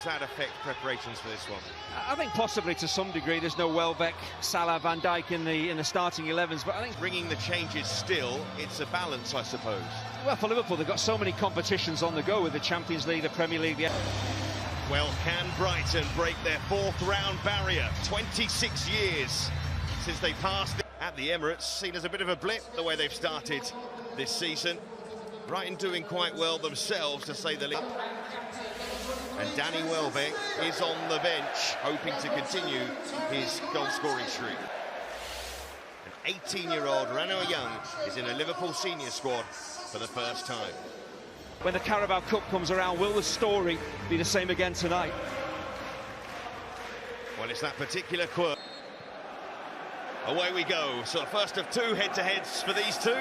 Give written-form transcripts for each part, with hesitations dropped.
that affect preparations for this one? I think possibly to some degree. There's no Welbeck, Salah, Van Dijk in the starting 11s, but I think Bringing the changes still, it's a balance, I suppose. well, for Liverpool, they've got so many competitions on the go with the Champions League, the Premier League. Well, can Brighton break their fourth round barrier? 26 years since they passed at the Emirates, seen as a bit of a blip the way they've started this season. Brighton doing quite well themselves, to say the least. And Danny Welbeck is on the bench, hoping to continue his goal-scoring streak. An 18-year-old Rano Young is in a Liverpool senior squad for the first time. When the Carabao Cup comes around, will the story be the same again tonight? Well, it's that particular quirk. Away we go. So the first of two head-to-heads for these two.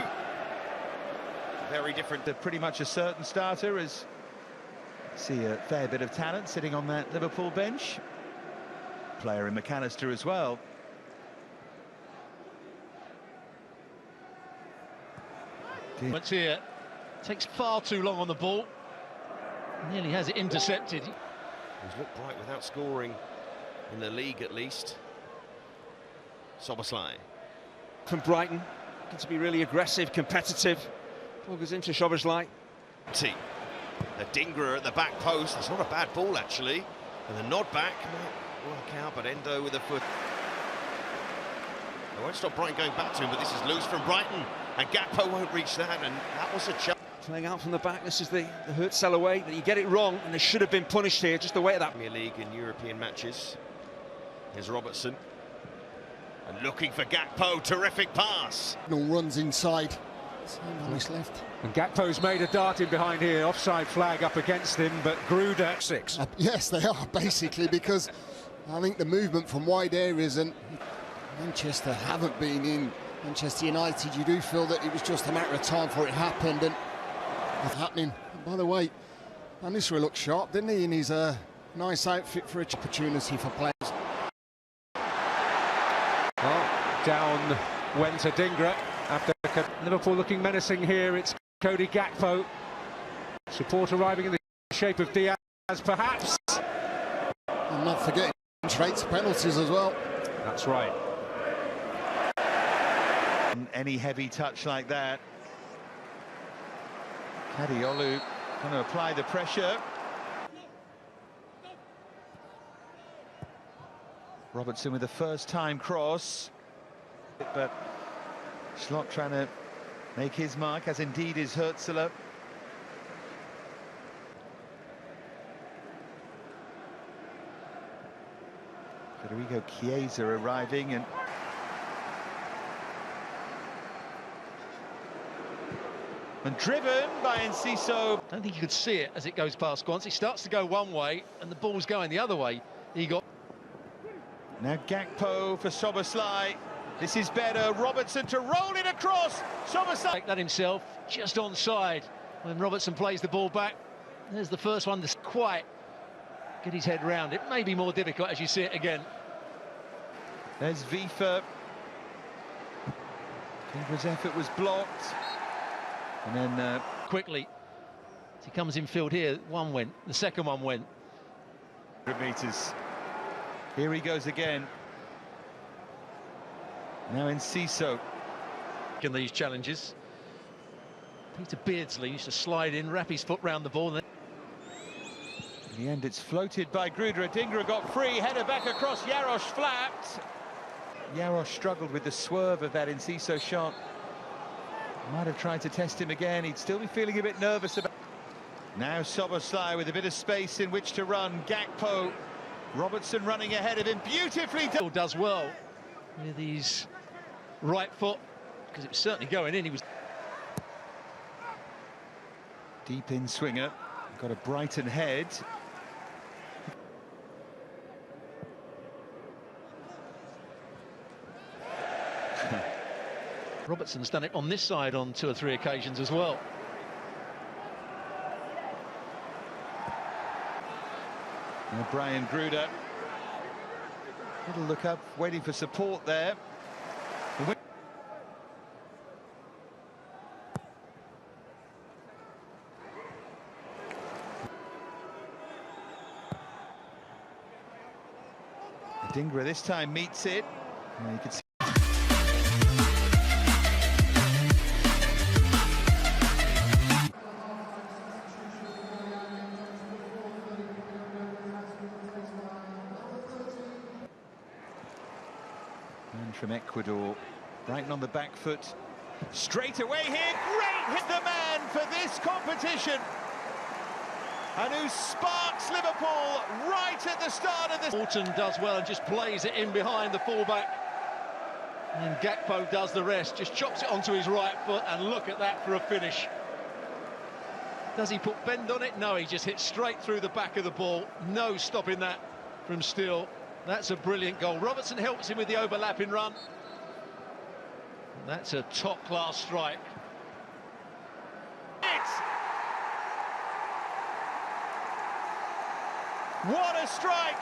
Very different. They're pretty much a certain starter, as see a fair bit of talent sitting on that Liverpool bench. Player in McAllister as well. What's here? Takes far too long on the ball. Nearly has it intercepted. He's looked bright without scoring in the league, at least. Szoboszlai. From Brighton, looking to be really aggressive, competitive. Ball goes into Szoboszlai. The Dingra at the back post. It's not a bad ball, actually. And the nod back might work out, but Endo with a foot. They won't stop Brighton going back to him, but this is loose from Brighton. And Gakpo won't reach that, and that was a chance. Playing out from the back, this is the Hurtsell away, that you get it wrong, and they should have been punished here, just the way of that. Premier League in European matches. Here's Robertson. And looking for Gakpo, terrific pass. No runs inside. On his left. And Gakpo's made a dart in behind here, offside flag up against him, but Gruder 6. Yes, they are, basically, because I think the movement from wide areas, and Manchester haven't been in Manchester United, you do feel that it was just a matter of time before it happened, and it's happening. And by the way, Van Nistelrooy looked sharp, didn't he, in his nice outfit for each opportunity for players. Oh, down went Adingra after Liverpool looking menacing here. It's Cody Gakpo. Support arriving in the shape of Diaz, perhaps. And not forgetting straight to penalties as well. That's right. Any heavy touch like that. Kadiolu going to apply the pressure. Robertson with the first-time cross. But Schlott trying to make his mark, as indeed is Hurtsell. Federico Chiesa arriving, and driven by Enciso. I don't think you could see it as it goes past once. It starts to go one way and the ball's going the other way. He got. Now Gakpo for Szoboszlai. This is better. Robertson to roll it across. Szoboszlai. Like that himself, just onside when Robertson plays the ball back. There's the first one to quite get his head round. It may be more difficult as you see it again. There's Vifa. Vifa's effort was blocked. And then Quickly, as he comes in field here, one went, the second one went. 100 metres. Here he goes again. Now Enciso. In these challenges, Peter Beardsley used to slide in, wrap his foot round the ball. In the end, it's floated by Gruder. Adingra got free, header back across. Jarosz flapped. Jarosz struggled with the swerve of that Enciso shot. Might have tried to test him again. He'd still be feeling a bit nervous about. Now Szoboszlai with a bit of space in which to run. Gakpo, Robertson running ahead of him, beautifully done. Does well with his right foot, because it was certainly going in. He was Deep in swinger, got a Brighton head. Robertson's done it on this side on 2 or 3 occasions as well. Now Brian Gruder. Little look up, waiting for support there. Dingra this time meets it. You can see and from Ecuador, Brighton on the back foot. Straight away here, great hit the man for this competition. And who sparks Liverpool right at the start of this. Morton does well and just plays it in behind the fullback. And Gakpo does the rest, just chops it onto his right foot, and look at that for a finish. Does he put bend on it? No, he just hits straight through the back of the ball. No stopping that from Still. That's a brilliant goal. Robertson helps him with the overlapping run. That's a top-class strike. What a strike!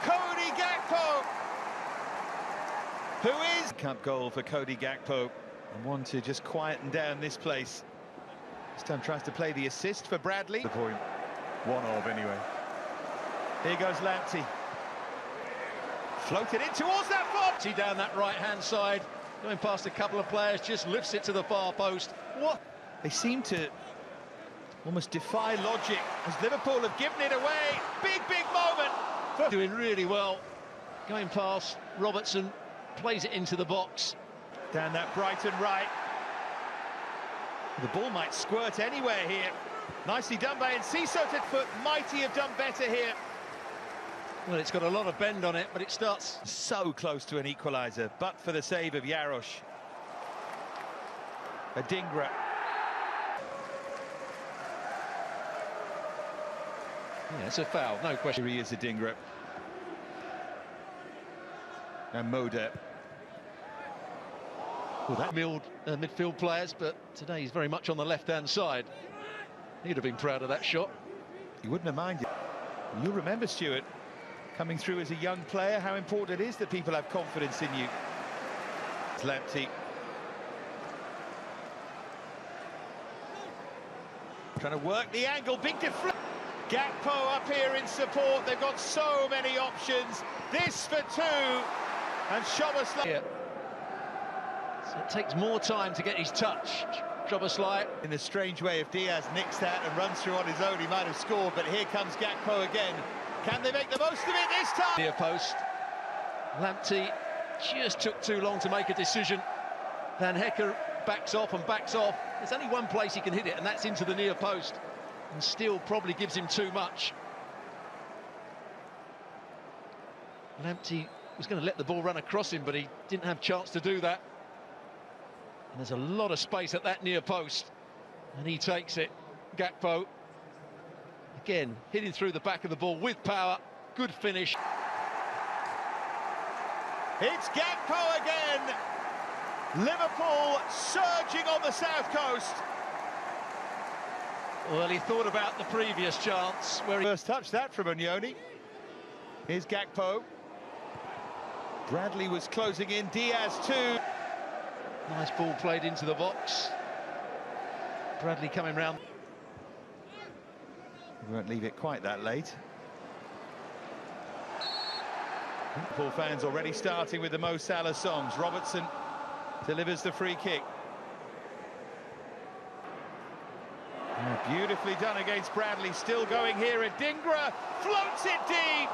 Cody Gakpo, who is cup goal for Cody Gakpo, and one to just quieten down this place. This time tries to play the assist for Bradley. The point, one of anyway. Here goes Lamptey. Floated in towards that foot. Down that right-hand side, going past a couple of players, just lifts it to the far post. What? They seem to almost defy logic as Liverpool have given it away. Big moment. Doing really well. Going past Robertson, plays it into the box. Down that Brighton right. The ball might squirt anywhere here. Nicely done by Enciso to foot. Mighty have done better here. Well, it's got a lot of bend on it, but it starts so close to an equaliser, but for the save of Yarosh. Adingra. Yeah, it's a foul, no question. Here he is, Adingra. And Moda. Well, that midfield players, but today he's very much on the left-hand side. He'd have been proud of that shot. He wouldn't have minded. You'll remember, Stuart, coming through as a young player, how important it is that people have confidence in you. It's Lamptey. Trying to work the angle, big deflection. Gakpo up here in support. They've got so many options. This for two, and Szoboszlai. So it takes more time to get his touch. Szoboszlai. In the strange way, if Diaz nicks that and runs through on his own, he might have scored, but here comes Gakpo again. Can they make the most of it this time? Near post. Lamptey just took too long to make a decision. Van Hecker backs off and backs off. There's only one place he can hit it, and that's into the near post. And still probably gives him too much. Lamptey was going to let the ball run across him, but he didn't have a chance to do that. And there's a lot of space at that near post. And he takes it. Gakpo. Again, hitting through the back of the ball with power. Good finish. It's Gakpo again. Liverpool surging on the south coast. Well, he thought about the previous chance where he first touch that from Onyoni. Here's Gakpo. Bradley was closing in. Diaz too. Nice ball played into the box. Bradley coming round. We won't leave it quite that late. Liverpool fans already starting with the Mo Salah songs. Robertson delivers the free kick. Beautifully done against Bradley. Still going here. Adingra floats it deep.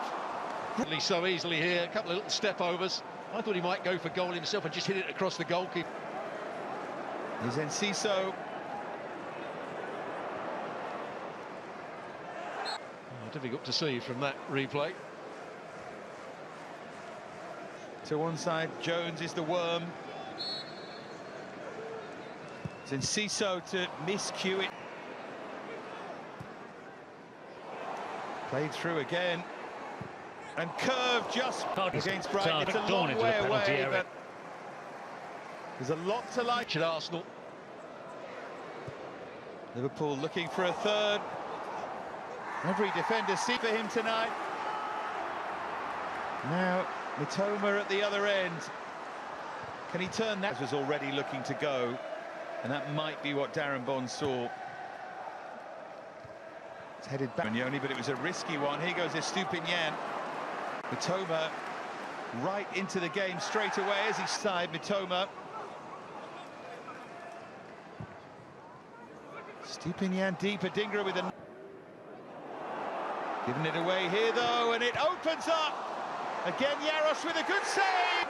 Bradley so easily here. A couple of little step overs. I thought he might go for goal himself and just hit it across the goalkeeper. Here's Enciso. Difficult to see from that replay. To one side, Jones is the worm. It's Enciso to miscue it. Played through again. And curved just against Brighton. It's a long way away, but there's a lot to like at Arsenal. Liverpool looking for a third. Every defender see for him tonight. Now Mitoma at the other end. Can he turn that? Was already looking to go, and that might be what Darren Bond saw. It's headed back, Onyoni, but it was a risky one. Here goes Estupinian. Mitoma right into the game straight away as he side Mitoma. Stupinian deep, Adingra with a... Giving it away here though, and it opens up! Again, Jarosz with a good save!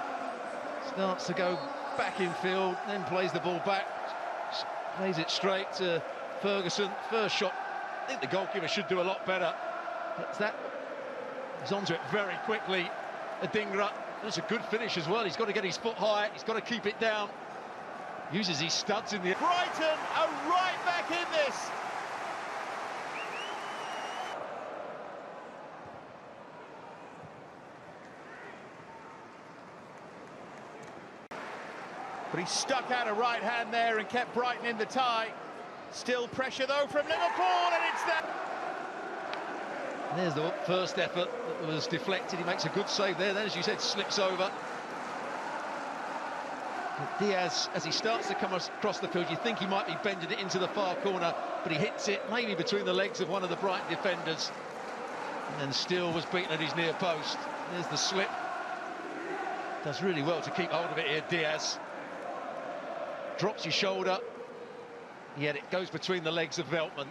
Starts to go back in field, then plays the ball back. Plays it straight to Ferguson. First shot, I think the goalkeeper should do a lot better. But that is onto it very quickly. Adingra, that's a good finish as well. He's got to get his foot high, he's got to keep it down. Uses his studs in the... Brighton are right back in this! But he stuck out a right hand there and kept Brighton in the tie. Still pressure though from Liverpool, and it's there. There's the first effort that was deflected. He makes a good save there. Then, as you said, slips over. Diaz, as he starts to come across the field, you think he might be bending it into the far corner, but he hits it maybe between the legs of one of the Brighton defenders. And then still was beaten at his near post. There's the slip. Does really well to keep hold of it here, Diaz. Drops his shoulder, yet it goes between the legs of Veltman.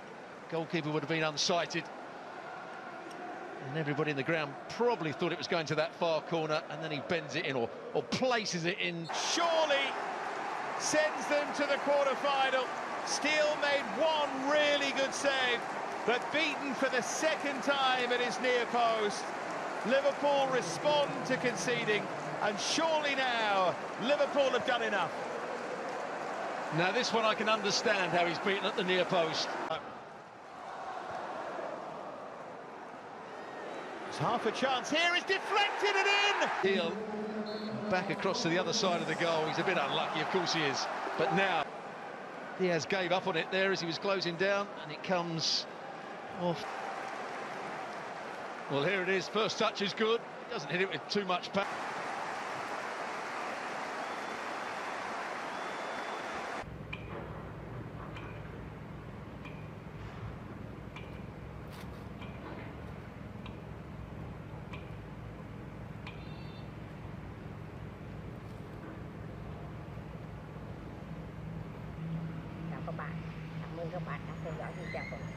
Goalkeeper would have been unsighted. And everybody in the ground probably thought it was going to that far corner, and then he bends it in or places it in. Surely sends them to the quarter-final. Steele made one really good save, but beaten for the second time at his near post. Liverpool respond to conceding, and surely now Liverpool have done enough. Now this one I can understand how he's beaten at the near post. There's half a chance here, it's deflected and in! Heel back across to the other side of the goal. He's a bit unlucky, of course he is. But now Diaz gave up on it there as he was closing down, and it comes off. Well, here it is. First touch is good. He doesn't hit it with too much power. Chào các bạn, cảm ơn các bạn đã theo dõi video của